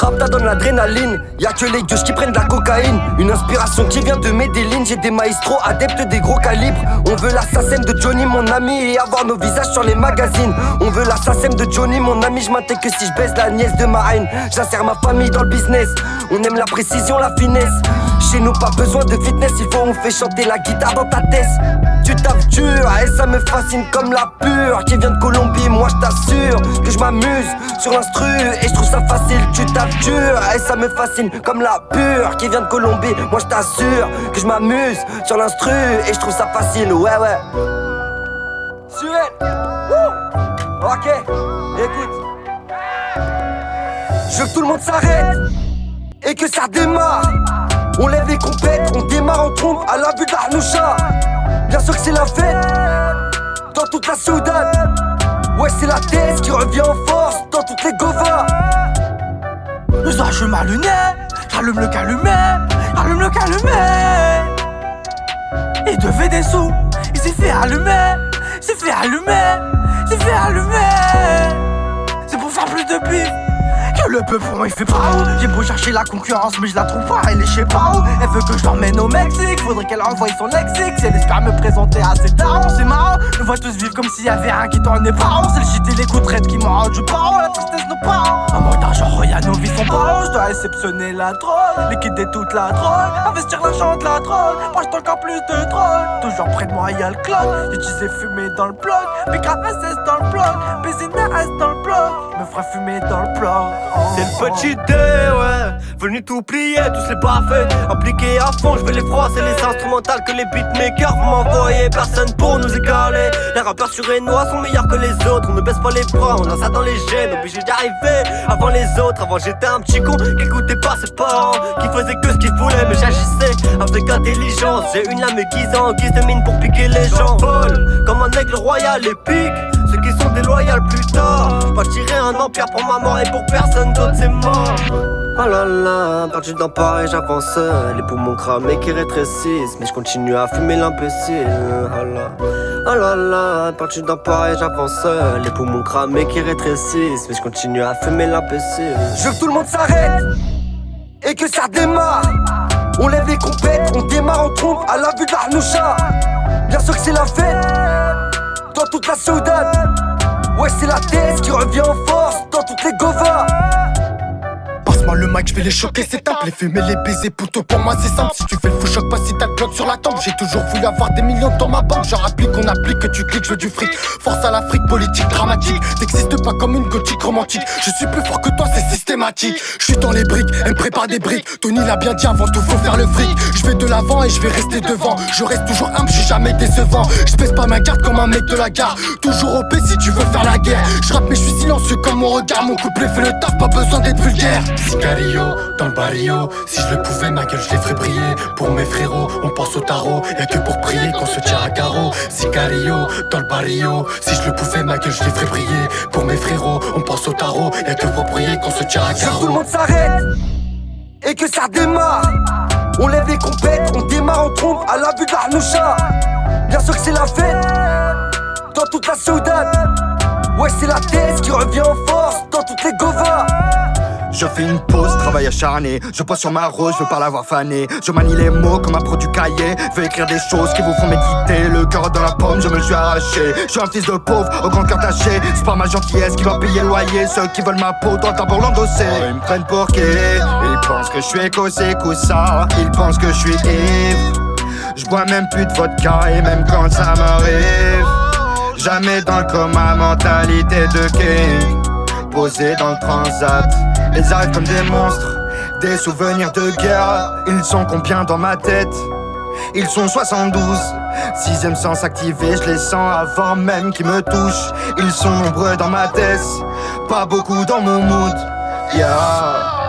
rap, ça donne l'adrénaline. Y'a que les gueuches qui prennent de la cocaïne. Une inspiration qui vient de Medellin. J'ai des maestros adeptes des gros calibres. On veut l'assassin de Johnny mon ami et avoir nos visages sur les magazines. On veut l'assassin de Johnny mon ami. Je m'intègre que si je baisse la nièce de ma haine. J'insère ma famille dans le business. On aime la précision, la finesse. Chez nous pas besoin de fitness. Il faut on fait chanter la guitare dans ta tête. Tu taffes dur et ça me fascine comme la pure qui vient de Colombie. Moi je t'assure que je m'amuse sur l'instru et je trouve ça facile. Tu taffes dur et ça me fascine comme la pure qui vient de Colombie. Moi je t'assure que je m'amuse sur l'instru et je trouve ça facile. Ouais ouais. Suède. Ok, écoute. Je veux que tout le monde s'arrête et que ça démarre. On lève les compètes, on démarre en trompe à la vue de l'Arnoucha. Bien sûr que c'est la fête dans toute la Ciudad. Ouais c'est la thèse qui revient en force dans toutes les govas. Je m'allumais, j'allume le calumet, j'allume le calumet. Il devait des sous, il s'est fait allumer, s'est fait allumer, s'est fait allumer. C'est pour faire plus de bif que le peuple pour moi il fait pas où. J'ai beau chercher la concurrence mais je la trouve pas, elle est je sais pas où. Elle veut que je l'emmène au Mexique, faudrait qu'elle envoie son lexique. Si elle espère me présenter à ses darons, c'est marrant. Je vois tous vivre comme s'il y avait un qui t'en est pas. C'est le shit et les coups de traite qui m'ont rendu parent. La tristesse nos parents. En mode d'argent, y'a nos vies sont pas. Je dois réceptionner la drogue, liquider toute la drogue, investir l'argent de la drogue, pour acheter encore plus de drogue. Toujours près de moi y'a le clock, j'utilise fumer dans le bloc, BKSS dans le bloc, BZNS dans le bloc, me fera fumer dans le bloc. C'est le petit dé, ouais. Venu tout plier, tous les baffés. Appliqués à fond, je vais les froisser. Les instrumentales que les beatmakers vont m'envoyer. Personne pour nous égaler. Les rappeurs sur Renoir sont meilleurs que les autres. On ne baisse pas les bras, on a ça dans les gènes. Obligé d'y arriver avant les autres. Avant j'étais un petit con qui écoutait pas ses parents, qui faisait que ce qu'il voulait, mais j'agissais avec intelligence. J'ai une lame aiguisée en guise de mine pour piquer les gens. Vol comme un aigle royal épique. Ceux qui sont déloyaux plus tard. Pas tirer un empire pour ma mort et pour personne d'autre c'est mort. Oh là là, perdu dans Paris j'avance. Les poumons cramés qui rétrécissent, mais je continue à fumer l'imbécile. Oh là là, perdu dans Paris j'avance. Les poumons cramés qui rétrécissent, mais je continue à fumer l'imbécile. Je veux que tout le monde s'arrête et que ça démarre. On lève les compètes, on démarre en trompe à la vue de l'Arnoucha. Bien sûr que c'est la fête dans toute la Ciudad. Ouais c'est la thèse qui revient en force dans toutes les govas. Passe-moi le mic, je vais les choquer, c'est simple. Les fumer, les baiser, pouto, pour moi c'est simple. Si tu fais le fou choc, pas si t'as le bloc sur la tempe. J'ai toujours voulu avoir des millions dans ma banque. Genre applique, on applique, que tu cliques, je veux du fric. Force à l'Afrique, politique, dramatique. T'existes pas comme une gothique romantique. Je suis plus fort que toi, c'est systématique. Je suis dans les briques, elle me prépare des briques. Tony l'a bien dit, avant tout faut faire le fric. Je vais de l'avant et je vais rester devant. Je reste toujours humble, je suis jamais décevant. Je baisse pas ma garde comme un mec de la gare. Toujours OP si tu veux faire la guerre. Je rappe mais je suis silencieux comme mon regard. Mon couplet fait le taf, pas besoin d'être vulgaire. Sicario, dans le barrio, si je le pouvais ma gueule je les ferais briller. Pour mes frérots, on pense au tarot. Y'a que pour prier qu'on se tire à carreau. Sicario, dans le barrio, si je le pouvais ma gueule je les ferais briller. Pour mes frérots, on pense au tarot. Y'a que pour prier qu'on se tire à carreau. Tout le monde s'arrête et que ça démarre. On lève les compètes, on démarre en trompe à la vue de l'Arnoucha. Bien sûr que c'est la fête dans toute la Ciudad. Ouais c'est la thèse qui revient en force dans toutes les govas. Je fais une pause, travail acharné. Je pose sur ma rose, je veux pas l'avoir fanée. Je manie les mots comme un pro du cahier. Je veux écrire des choses qui vous font méditer. Le cœur dans la pomme, je me le suis arraché. Je suis un fils de pauvre, au grand cœur taché. C'est pas ma gentillesse qui va payer le loyer. Ceux qui veulent ma peau doivent d'abord l'endosser. Ils me prennent pour qui? Ils pensent que je suis écossais, coussa. Ils pensent que je suis ivre. Je bois même plus de vodka et même quand ça m'arrive. Jamais dans le coma, mentalité de king. Posé dans le transat, ils arrivent comme des monstres. Des souvenirs de guerre, ils sont combien dans ma tête? Ils sont 72, sixième sens activé, je les sens avant même qu'ils me touchent. Ils sont nombreux dans ma tête, pas beaucoup dans mon mood, yeah.